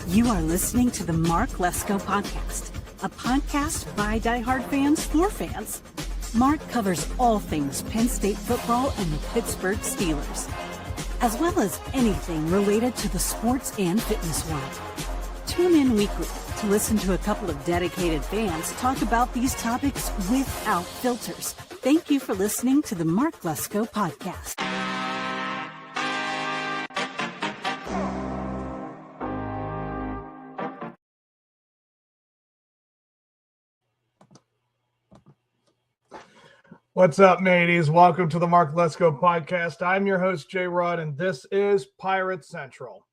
You are listening to the Mark Lesko Podcast, a podcast by diehard fans for fans. Mark covers all things Penn State football and the Pittsburgh Steelers, as well as anything related to the sports and fitness world. Tune in weekly to listen to a couple of dedicated fans talk about these topics without filters. Thank you for listening to the Mark Lesko Podcast. What's up, mateys? Welcome to the Mark Lesko Podcast. I'm your host, Jay Rudd, and this is Pirate Central.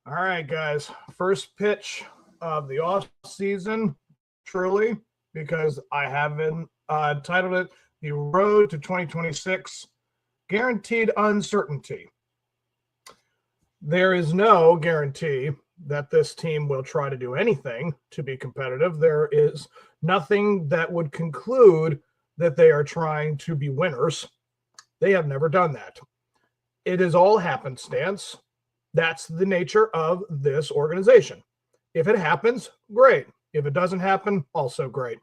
All right, guys. First pitch of the off season, truly, because I haven't titled it The Road to 2026, Guaranteed Uncertainty. There is no guarantee that this team will try to do anything to be competitive. There is nothing that would conclude that they are trying to be winners. They have never done that. It is all happenstance. That's the nature of this organization. If it happens, great. If it doesn't happen, also great.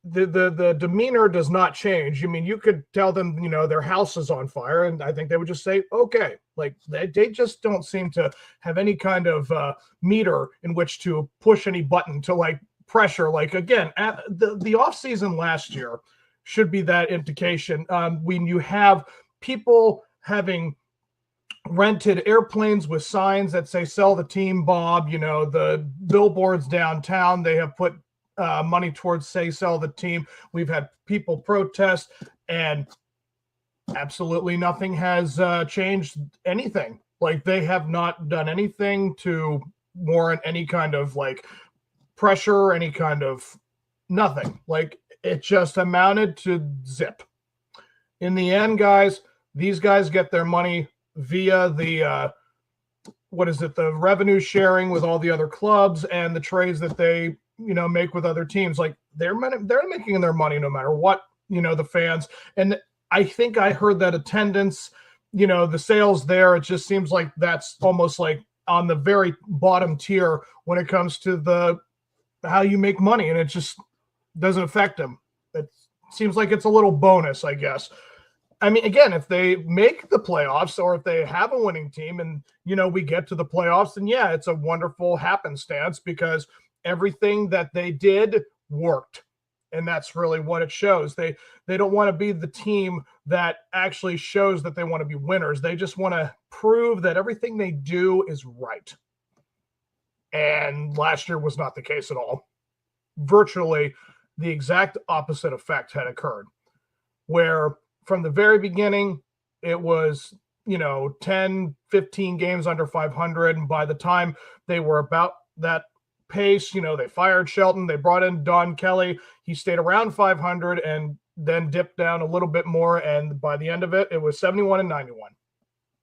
The demeanor does not change. I mean, you could tell them, you know, their house is on fire, and I think they would just say, okay. Like, they just don't seem to have any kind of meter in which to push any button to, like, pressure. Like, again, at the offseason last year should be that indication. When you have people having rented airplanes with signs that say sell the team, Bob, you know, the billboards downtown, they have put money towards say sell the team. We've had people protest, and absolutely nothing has changed anything. Like, they have not done anything to warrant any kind of like pressure, any kind of nothing. Like, it just amounted to zip. In the end, guys, these guys get their money via the, the revenue sharing with all the other clubs and the trades that they, you know, make with other teams. Like, they're making their money no matter what, you know, the fans. And I think I heard that attendance, you know, the sales there, it just seems like that's almost like on the very bottom tier when it comes to how you make money. And it just doesn't affect them. It seems like it's a little bonus, I guess. I mean, again, if they make the playoffs or if they have a winning team and, you know, we get to the playoffs, then yeah, it's a wonderful happenstance because everything that they did worked. And that's really what it shows. They don't want to be the team that actually shows that they want to be winners. They just want to prove that everything they do is right. And last year was not the case at all. Virtually the exact opposite effect had occurred, where from the very beginning, it was, you know, 10, 15 games under 500. And by the time they were about that pace, you know, they fired Shelton, they brought in Don Kelly. He stayed around 500 and then dipped down a little bit more. And by the end of it, it was 71 and 91,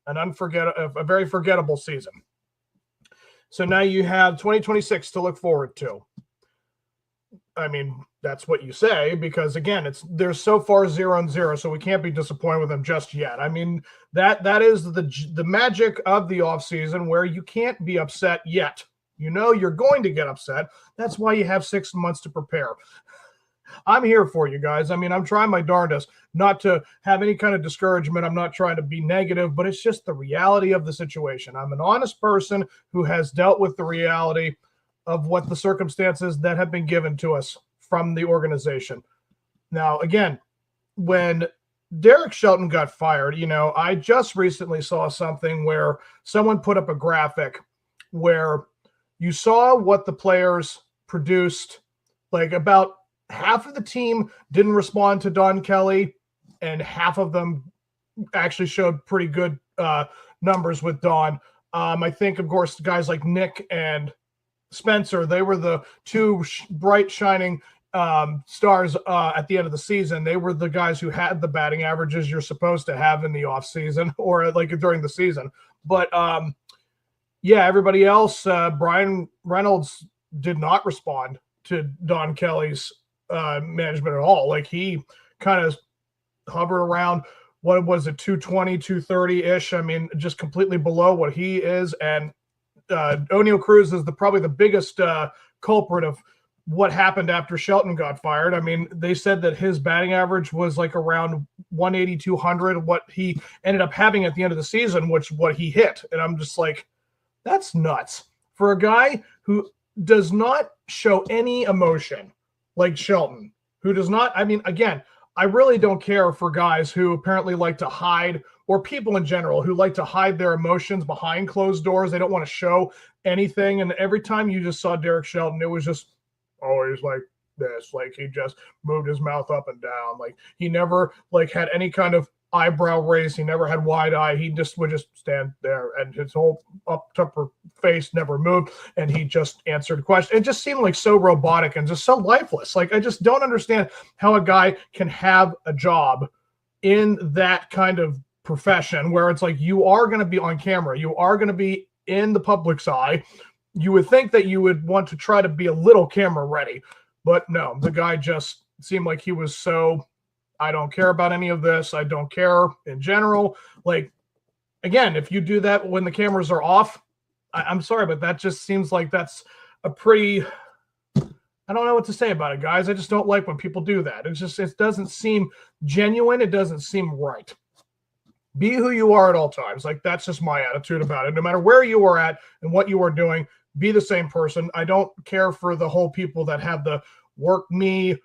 a very forgettable season. So now you have 2026 to look forward to. I mean, that's what you say, because again, they're so far 0-0, so we can't be disappointed with them just yet. I mean, that is the magic of the offseason, where you can't be upset yet. You know you're going to get upset. That's why you have 6 months to prepare. I'm here for you guys. I mean, I'm trying my darndest not to have any kind of discouragement. I'm not trying to be negative, but it's just the reality of the situation. I'm an honest person who has dealt with the reality of what the circumstances that have been given to us from the organization. Now, again, when Derek Shelton got fired, you know, I just recently saw something where someone put up a graphic where you saw what the players produced. Like, about half of the team didn't respond to Don Kelly, and half of them actually showed pretty good numbers with Don. I think, of course, guys like Nick and Spencer, they were the two bright, shining stars at the end of the season. They were the guys who had the batting averages you're supposed to have in the offseason or like during the season. But yeah, everybody else, Brian Reynolds did not respond to Don Kelly's management at all. Like, he kind of hovered around, what was it, 220, 230-ish. I mean, just completely below what he is. And O'Neal Cruz is probably the biggest culprit of what happened after Shelton got fired. I mean, they said that his batting average was like around 180, 200, what he ended up having at the end of the season, which what he hit. And I'm just like, that's nuts. For a guy who does not show any emotion like Shelton, who does not, I mean, again, I really don't care for guys who apparently like to hide, or people in general who like to hide their emotions behind closed doors. They don't want to show anything. And every time you just saw Derek Shelton, it was just always like this, like he just moved his mouth up and down. Like he never like had any kind of eyebrow raise. He never had wide eye. He just would just stand there and his whole upper face never moved. And he just answered questions. It just seemed like so robotic and just so lifeless. Like, I just don't understand how a guy can have a job in that kind of profession where it's like, you are going to be on camera. You are going to be in the public's eye. You would think that you would want to try to be a little camera ready, but no, the guy just seemed like he was so, I don't care about any of this. I don't care in general. Like, again, if you do that when the cameras are off, I'm sorry, but that just seems like that's a pretty, I don't know what to say about it, guys. I just don't like when people do that. It's just, it doesn't seem genuine. It doesn't seem right. Be who you are at all times. Like, that's just my attitude about it. No matter where you are at and what you are doing, be the same person. I don't care for the whole people that have the work me,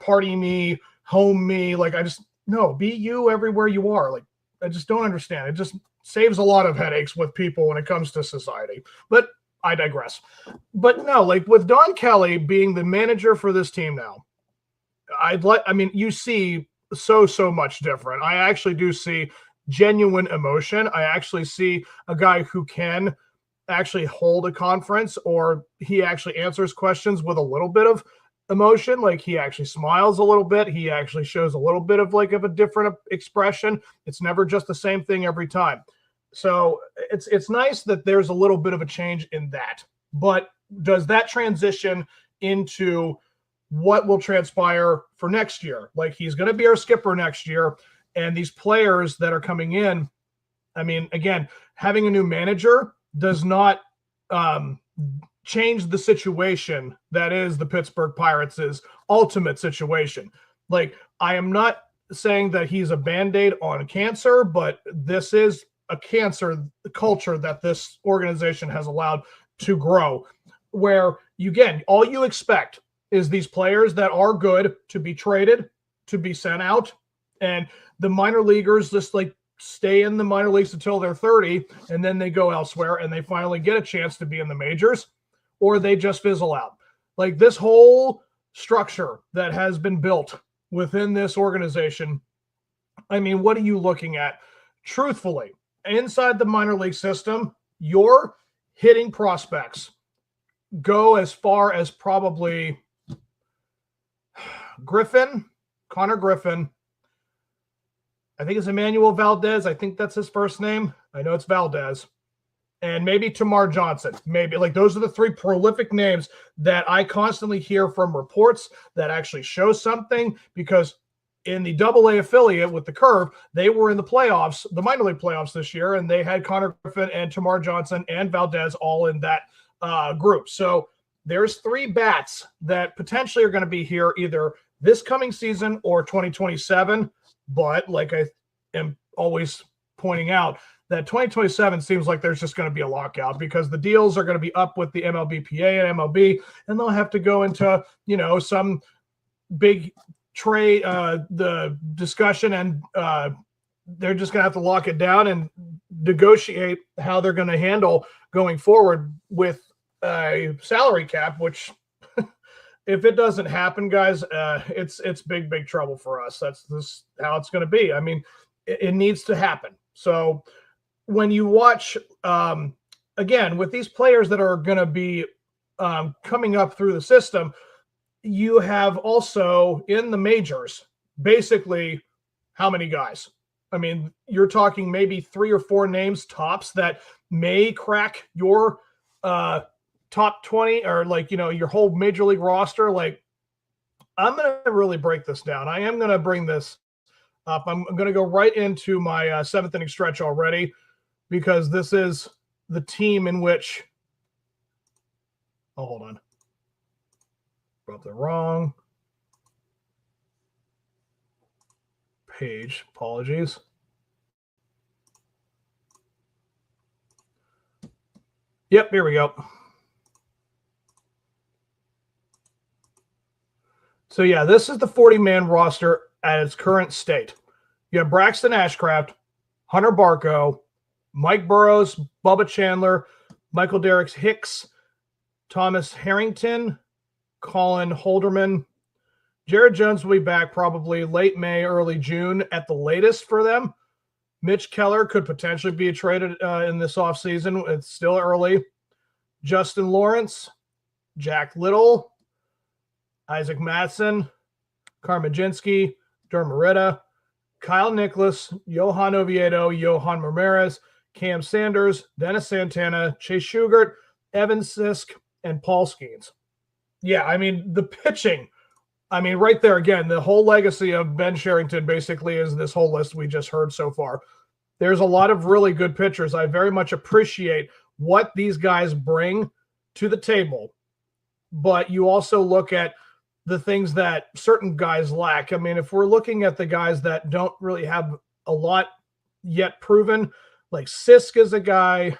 party me, home me. Like, I just, no, be you everywhere you are. Like, I just don't understand. It just saves a lot of headaches with people when it comes to society. But I digress. But no, like with Don Kelly being the manager for this team now, you see so much different. I actually do see genuine emotion. I actually see a guy who can actually hold a conference, or he actually answers questions with a little bit of emotion. Like, he actually smiles a little bit. He actually shows a little bit of a different expression. It's never just the same thing every time. So it's nice that there's a little bit of a change in that. But does that transition into what will transpire for next year? Like, he's going to be our skipper next year. And these players that are coming in, I mean, again, having a new manager does not change the situation that is the Pittsburgh Pirates' ultimate situation. Like, I am not saying that he's a Band-Aid on cancer, but this is a cancer culture that this organization has allowed to grow, where all you expect is these players that are good to be traded, to be sent out, and the minor leaguers just like stay in the minor leagues until they're 30, and then they go elsewhere and they finally get a chance to be in the majors, or they just fizzle out. Like, this whole structure that has been built within this organization, I mean, what are you looking at? Truthfully, inside the minor league system, your hitting prospects go as far as probably Connor Griffin, I think it's Emmanuel Valdez. I think that's his first name. I know it's Valdez. And maybe Tamar Johnson. Maybe. Like, those are the three prolific names that I constantly hear from reports that actually show something, because in the AA affiliate with the Curve, they were in the playoffs, the minor league playoffs this year, and they had Connor Griffin and Tamar Johnson and Valdez all in that group. So there's three bats that potentially are going to be here either this coming season or 2027. But like I am always pointing out, that 2027 seems like there's just going to be a lockout, because the deals are going to be up with the MLBPA and MLB, and they'll have to go into, some big trade, the discussion, and they're just going to have to lock it down and negotiate how they're going to handle going forward with a salary cap, which if it doesn't happen, guys, it's big trouble for us. That's this how it's going to be. I mean, it needs to happen. So when you watch, again, with these players that are going to be coming up through the system, you have also in the majors, basically, how many guys? I mean, you're talking maybe 3 or 4 names tops that may crack your top 20, or your whole major league roster. Like, I'm going to really break this down. I am going to bring this up. I'm going to go right into my 7th inning stretch already, because this is the team in which Oh, hold on. Brought the wrong page. Apologies. Yep, here we go. So, yeah, this is the 40-man roster at its current state. You have Braxton Ashcraft, Hunter Barco, Mike Burrows, Bubba Chandler, Michael Derricks Hicks, Thomas Harrington, Colin Holderman. Jared Jones will be back probably late May, early June at the latest for them. Mitch Keller could potentially be traded in this offseason. It's still early. Justin Lawrence, Jack Little, Isaac Matson, Karmajinsky, Dermaretta, Kyle Nicholas, Johan Oviedo, Johan Ramirez, Cam Sanders, Dennis Santana, Chase Shugart, Evan Sisk, and Paul Skeens. Yeah, I mean, the pitching, I mean, right there again, the whole legacy of Ben Sherrington basically is this whole list we just heard so far. There's a lot of really good pitchers. I very much appreciate what these guys bring to the table, but you also look at the things that certain guys lack. I mean, if we're looking at the guys that don't really have a lot yet proven, like Sisk is a guy,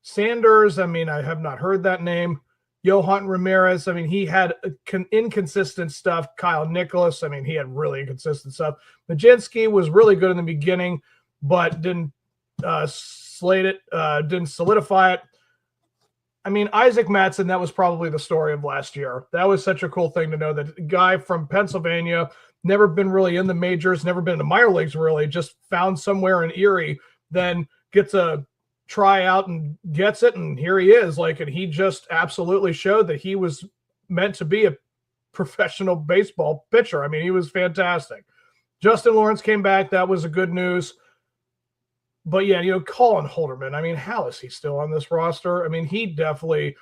Sanders, I mean, I have not heard that name. Johan Ramirez, I mean, he had inconsistent stuff. Kyle Nicholas, I mean, he had really inconsistent stuff. Majinski was really good in the beginning, but didn't didn't solidify it. I mean, Isaac Matson, that was probably the story of last year. That was such a cool thing to know that a guy from Pennsylvania, never been really in the majors, never been in the minor leagues really, just found somewhere in Erie, then gets a tryout and gets it, and here he is. Like, and he just absolutely showed that he was meant to be a professional baseball pitcher. I mean, he was fantastic. Justin Lawrence came back. That was a good news. But yeah, you know, Colin Holderman, I mean, how is he still on this roster? I mean, he definitely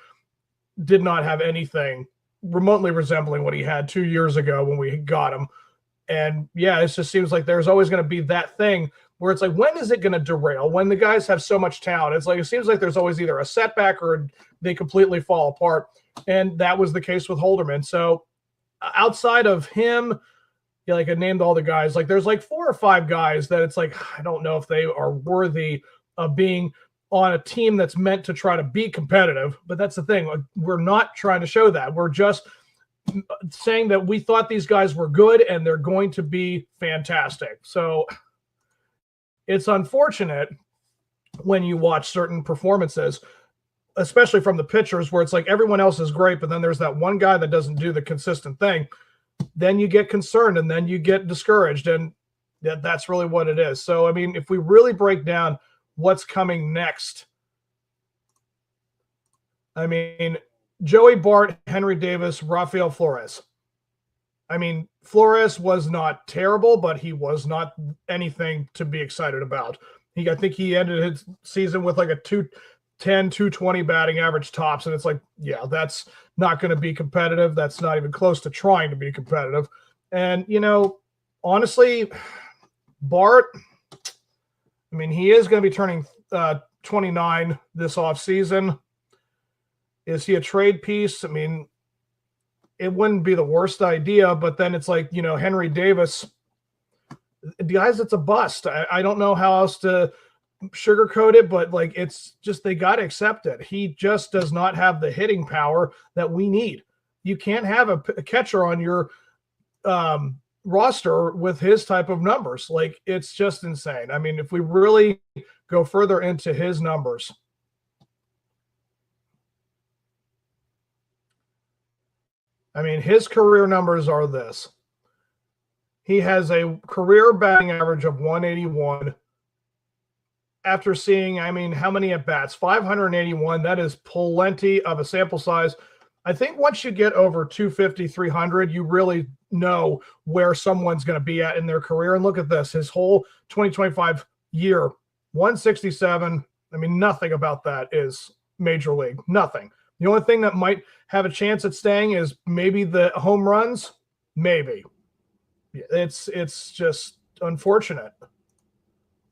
did not have anything remotely resembling what he had 2 years ago when we got him. And yeah, it just seems like there's always going to be that thing where it's like, when is it going to derail? When the guys have so much talent, it's like, it seems like there's always either a setback or they completely fall apart. And that was the case with Holderman. So outside of him, yeah, like I named all the guys, like there's like 4 or 5 guys that it's like, I don't know if they are worthy of being on a team that's meant to try to be competitive. But that's the thing. Like, we're not trying to show that. We're just saying that we thought these guys were good and they're going to be fantastic. So it's unfortunate when you watch certain performances, especially from the pitchers, where it's like everyone else is great, but then there's that one guy that doesn't do the consistent thing. Then you get concerned and then you get discouraged. And that's really what it is. So, I mean, if we really break down what's coming next, I mean, Joey Bart, Henry Davis, Rafael Flores. I mean, Flores was not terrible, but he was not anything to be excited about. I think he ended his season with like a 210, 220 batting average tops. And it's like, yeah, that's not going to be competitive. That's not even close to trying to be competitive. And, you know, honestly, Bart, I mean, he is going to be turning 29 this offseason. Is he a trade piece? I mean, it wouldn't be the worst idea, but then it's like, you know, Henry Davis, guys, it's a bust. I don't know how else to sugarcoat it, but like, it's just, they got to accept it. He just does not have the hitting power that we need. You can't have a catcher on your roster with his type of numbers. Like, it's just insane. I mean, if we really go further into his numbers, I mean, his career numbers are this. He has a career batting average of 181 after seeing, I mean, how many at-bats? 581. That is plenty of a sample size. I think once you get over 250, 300, you really know where someone's going to be at in their career. And look at this. His whole 2025 year, 167. I mean, nothing about that is major league. Nothing. The only thing that might have a chance at staying is maybe the home runs. Maybe. It's just unfortunate.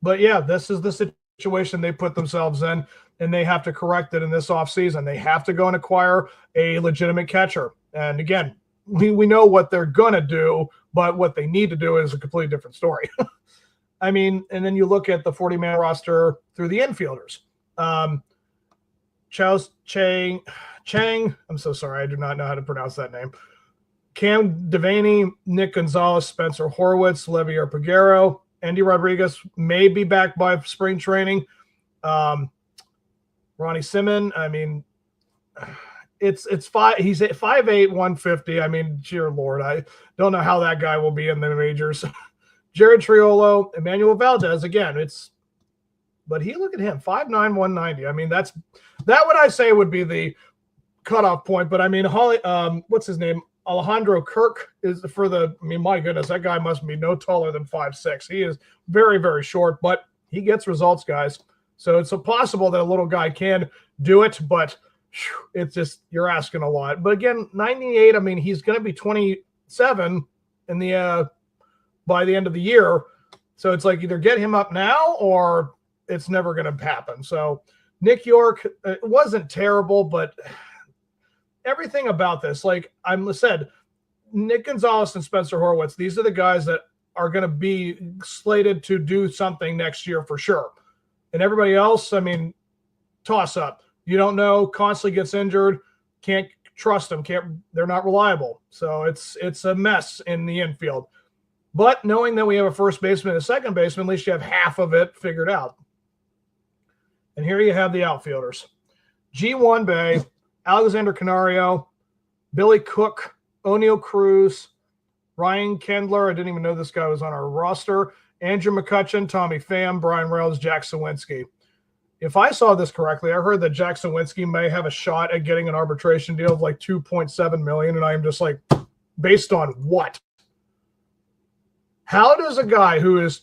But yeah, this is the situation they put themselves in, and they have to correct it in this offseason. They have to go and acquire a legitimate catcher. And again, we know what they're going to do, but what they need to do is a completely different story. I mean, and then you look at the 40-man roster through the infielders. Chang, I'm so sorry, I do not know how to pronounce that name. Cam Devaney, Nick Gonzalez, Spencer Horwitz, Levier Peguero, Andy Rodriguez may be back by spring training. Ronnie Simon, I mean, it's five. He's at 5'8", 150. I mean, dear Lord, I don't know how that guy will be in the majors. Jared Triolo, Emmanuel Valdez, again, but look at him, 5'9", 190. I mean, that would I say would be the cutoff point. But I mean, what's his name? Alejandro Kirk is my goodness, that guy must be no taller than 5'6". He is very, very short, but he gets results, guys. So it's possible that a little guy can do it, but it's just, you're asking a lot. But again, 98, I mean, he's going to be 27 by the end of the year. So it's like either get him up now or it's never going to happen. So Nick York, it wasn't terrible, but everything about this, like I said, Nick Gonzalez and Spencer Horwitz, these are the guys that are going to be slated to do something next year for sure. And everybody else, I mean, toss up. You don't know, constantly gets injured, can't trust them, they're not reliable. So it's a mess in the infield. But knowing that we have a first baseman and a second baseman, at least you have half of it figured out. And here you have the outfielders. G1 Bay, Alexander Canario, Billy Cook, O'Neal Cruz, Ryan Kendler. I didn't even know this guy was on our roster. Andrew McCutcheon, Tommy Pham, Brian Reynolds, Jack Sawinski. If I saw this correctly, I heard that Jack Sawinski may have a shot at getting an arbitration deal of like $2.7 million, and I am just like, based on what? How does a guy who is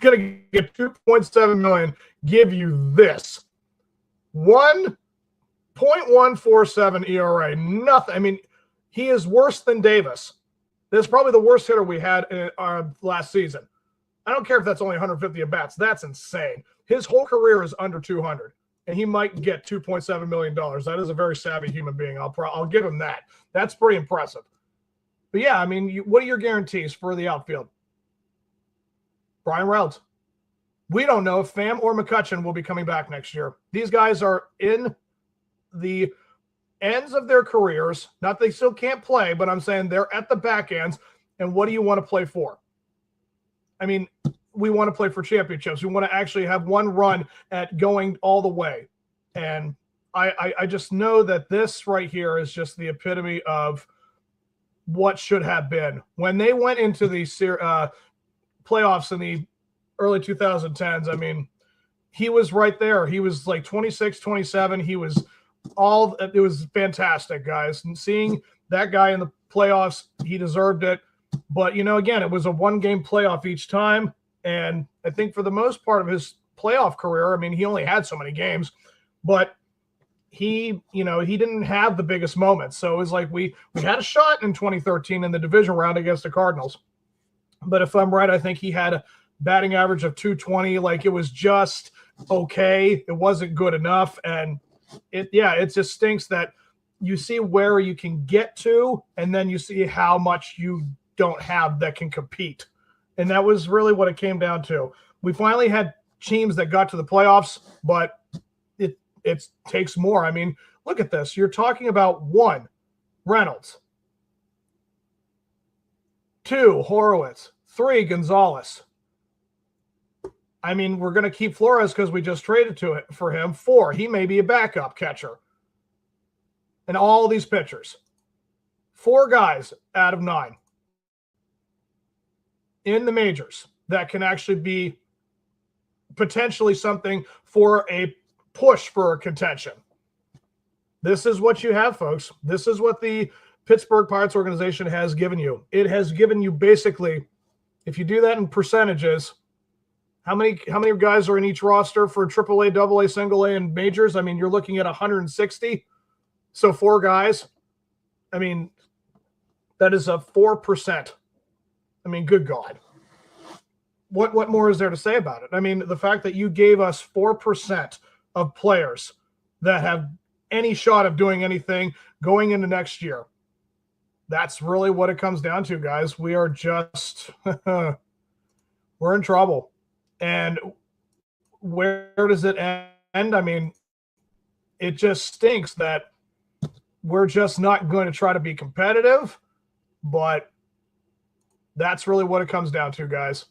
going to get $2.7 million give you this? 1.147 ERA, nothing. I mean, he is worse than Davis. This is probably the worst hitter we had in our last season. I don't care if that's only 150 at-bats. That's insane. His whole career is under 200, and he might get $2.7 million. That is a very savvy human being. I'll give him that. That's pretty impressive. But, yeah, I mean, what are your guarantees for the outfield? Brian Reynolds. We don't know if Pham or McCutcheon will be coming back next year. These guys are in the ends of their careers. Not that they still can't play, but I'm saying they're at the back ends. And what do you want to play for? I mean, we want to play for championships. We want to actually have one run at going all the way. And I just know that this right here is just the epitome of what should have been. When they went into the playoffs in the early 2010s, I mean, he was right there. He was like 26, 27. It was fantastic, guys. And seeing that guy in the playoffs, he deserved it. But, again, it was a one-game playoff each time. And I think for the most part of his playoff career, I mean, he only had so many games, but he didn't have the biggest moments. So it was like we had a shot in 2013 in the division round against the Cardinals. But if I'm right, I think he had a batting average of 220. Like, it was just okay. It wasn't good enough. And it just stinks that you see where you can get to, and then you see how much you don't have that can compete. And that was really what it came down to. We finally had teams that got to the playoffs, but it takes more. I mean, look at this. You're talking about 1, Reynolds, 2, Horowitz, 3, Gonzalez. I mean, we're going to keep Flores because we just traded for him. 4, he may be a backup catcher. And all these pitchers. 4 guys out of 9 in the majors that can actually be potentially something for a push for a contention. This is what you have, folks. This is what the Pittsburgh Pirates organization has given you. It has given you basically, if you do that in percentages, how many guys are in each roster for AAA, AA, single A, and majors? I mean, you're looking at 160. So 4 guys. I mean, that is a 4%. I mean, good God. what more is there to say about it? I mean, the fact that you gave us 4% of players that have any shot of doing anything going into next year. That's really what it comes down to, guys. We are just we're in trouble. And where does it end? I mean, it just stinks that we're just not going to try to be competitive, but that's really what it comes down to, guys.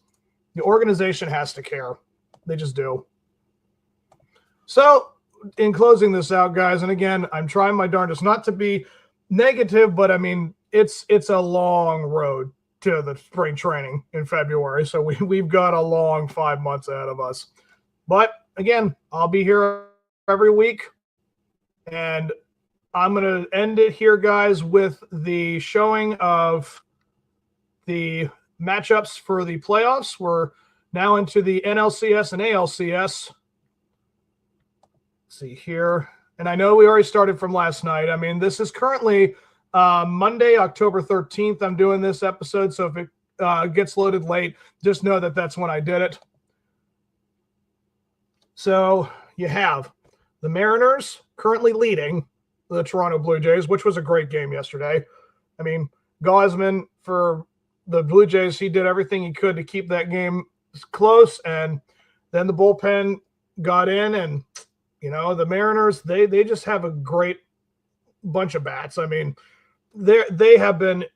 The organization has to care. They just do. So, in closing this out, guys, and again, I'm trying my darndest not to be negative, but I mean, it's a long road to the spring training in February. So we've got a long 5 months ahead of us. But again, I'll be here every week, and I'm going to end it here, guys, with the showing of the matchups for the playoffs. We're now into the NLCS and ALCS. Let's see here. And I know we already started from last night. I mean, this is currently Monday, October 13th. I'm doing this episode, so if it gets loaded late, just know that that's when I did it. So you have the Mariners currently leading the Toronto Blue Jays, which was a great game yesterday. I mean, Gausman for the Blue Jays, he did everything he could to keep that game close, and then the bullpen got in, and you know, the Mariners, they just have a great bunch of bats. I mean, they have been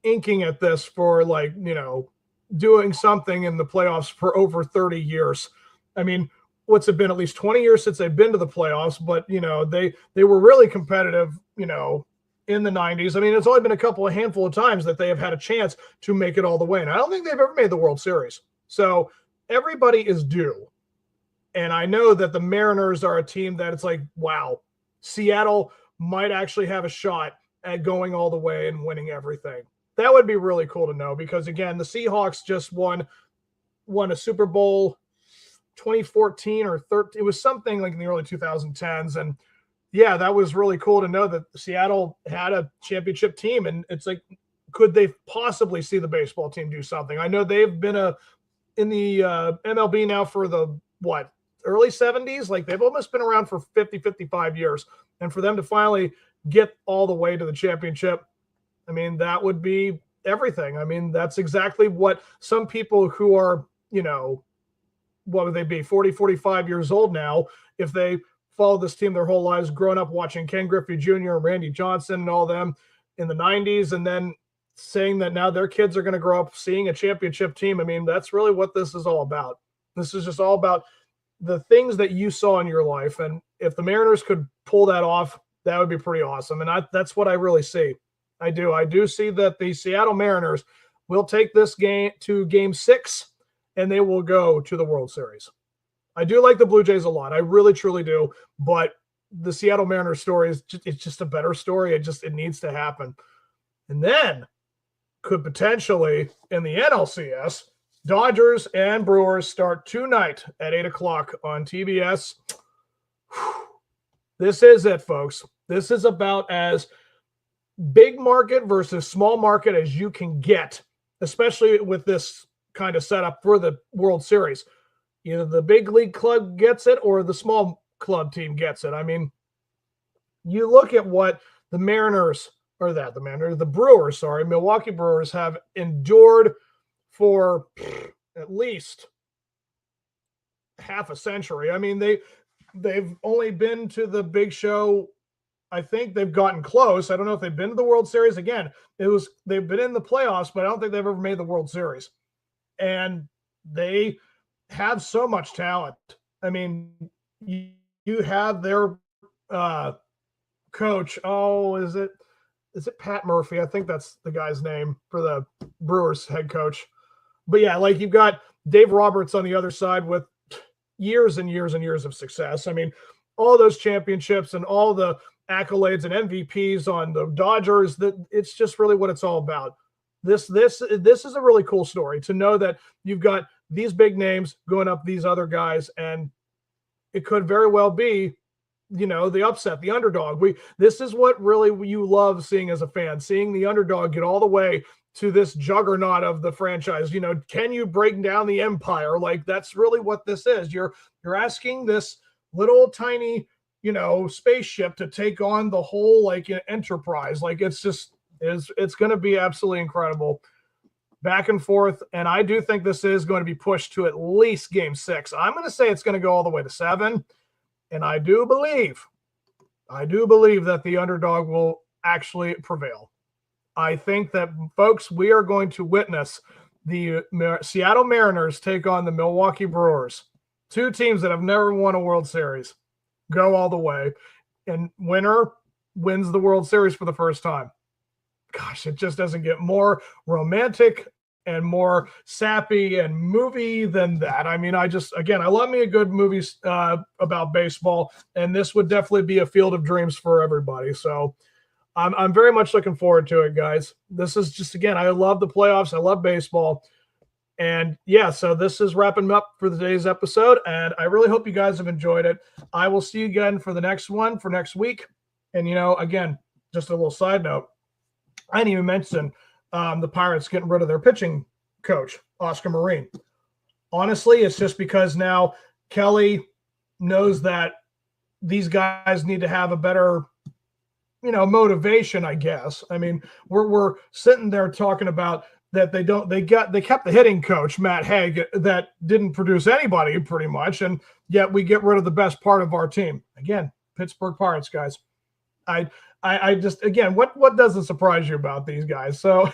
inking at this for, like, you know, doing something in the playoffs for over 30 years. I mean, what's it been, at least 20 years since they've been to the playoffs, but, you know, they were really competitive, you know, in the 90s. I mean, it's only been a handful of times that they have had a chance to make it all the way. And I don't think they've ever made the World Series. So everybody is due. And I know that the Mariners are a team that it's like, wow, Seattle might actually have a shot at going all the way and winning everything. That would be really cool to know, because, again, the Seahawks just won a Super Bowl 2014 or 13. It was something like in the early 2010s. And, yeah, that was really cool to know that Seattle had a championship team. And it's like, could they possibly see the baseball team do something? I know they've been in the MLB now for the, early 70s? Like, they've almost been around for 50, 55 years. And for them to finally get all the way to the championship, I mean, that would be everything. I mean, that's exactly what some people who are, you know, what would they be, 40, 45 years old now, if they follow this team their whole lives, growing up watching Ken Griffey Jr. and Randy Johnson and all them in the 90s, and then saying that now their kids are going to grow up seeing a championship team. I mean, that's really what this is all about. This is just all about the things that you saw in your life. And if the Mariners could pull that off, that would be pretty awesome. And that's what I really see. I do see that the Seattle Mariners will take this game to Game 6, and they will go to the World Series. I do like the Blue Jays a lot. I really, truly do. But the Seattle Mariners story it's just a better story. It needs to happen. And then could potentially, in the NLCS, Dodgers and Brewers start tonight at 8 o'clock on TBS. This is it, folks. This is about as big market versus small market as you can get, especially with this kind of setup for the World Series. Either the big league club gets it or the small club team gets it. I mean, you look at what the Brewers, Milwaukee Brewers have endured for at least half a century. I mean, they've only been to the big show. I think they've gotten close. I don't know if they've been to the World Series. Again, they've been in the playoffs, but I don't think they've ever made the World Series. And they have so much talent. I mean, you have their coach. Oh, is it Pat Murphy? I think that's the guy's name for the Brewers head coach. But yeah, like, you've got Dave Roberts on the other side with years and years and years of success. I mean, all those championships and all the accolades and MVPs on the Dodgers, it's just really what it's all about. This is a really cool story to know that you've got these big names going up these other guys, and it could very well be, you know, the upset, the underdog. This is what really you love seeing as a fan, seeing the underdog get all the way to this juggernaut of the franchise. You know, can you break down the empire? Like, that's really what this is. You're asking this little tiny, you know, spaceship to take on the whole like enterprise. Like, it's going to be absolutely incredible. Back and forth, and I do think this is going to be pushed to at least Game 6. I'm going to say it's going to go all the way to 7, and I do believe that the underdog will actually prevail. I think that, folks, we are going to witness the Seattle Mariners take on the Milwaukee Brewers, two teams that have never won a World Series, go all the way, and winner wins the World Series for the first time. Gosh, it just doesn't get more romantic and more sappy and movie than that. I mean, I love me a good movie about baseball, and this would definitely be a field of dreams for everybody. So I'm very much looking forward to it, guys. This is just, again, I love the playoffs. I love baseball. And yeah, so this is wrapping up for today's episode, and I really hope you guys have enjoyed it. I will see you again for the next one for next week. And, you know, again, just a little side note, I didn't even mention the Pirates getting rid of their pitching coach, Oscar Marine. Honestly, it's just because now Kelly knows that these guys need to have a better, you know, motivation, I guess. I mean, we're sitting there talking about that they kept the hitting coach, Matt Haig, that didn't produce anybody pretty much, and yet we get rid of the best part of our team. Again, Pittsburgh Pirates, guys. I just, again, what doesn't surprise you about these guys? So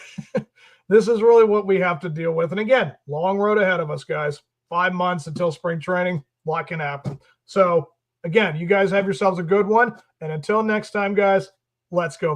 this is really what we have to deal with. And again, long road ahead of us, guys. 5 months until spring training. A lot can happen. So again, you guys have yourselves a good one. And until next time, guys, let's go.